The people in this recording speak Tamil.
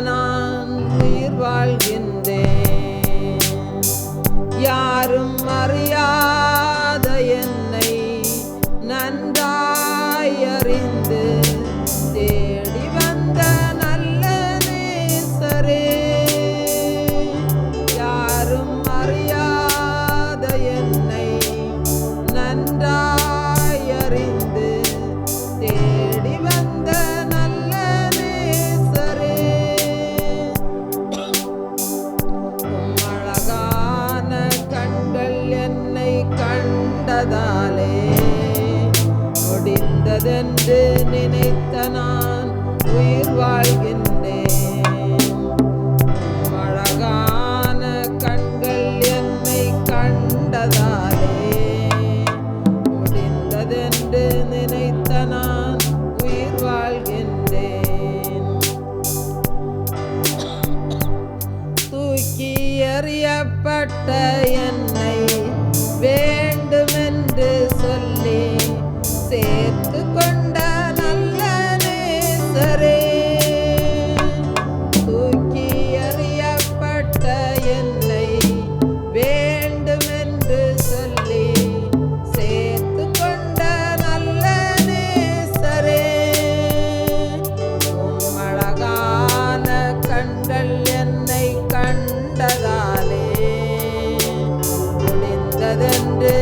நான் உயிர் வாழ்கின்றேன். யாரும் அறியாத என்னை நன்றாய் அறிந்து தேடி வந்த நல்ல நேசரே. யாரும் அறியாத என்னை நன்றாய் அறிந்து தேடி வந்த நல்ல நேசரே. அழகான கண்கள் என்னை கண்டதாலே முடிந்ததென்று நினைத்த நான் உயிர் வாழ்கின்றேன். அழகான கண்கள் என்னை கண்டதாலே முடிந்ததென்று நினைத்த நான் உயிர் வாழ்கின்றேன். தூக்கி எறியப்பட்ட என்னை வேண்டுமென்று சொல்லி சேர்த்து கொண்ட நல்ல நேசரே. தூக்கி எறியப்பட்ட என்னை வேண்டுமென்று சொல்லி சேர்த்து கொண்ட நல்ல நேசரே. உம் அழகான கண்கள் என்னை கண்டதாலே முடிந்ததென்று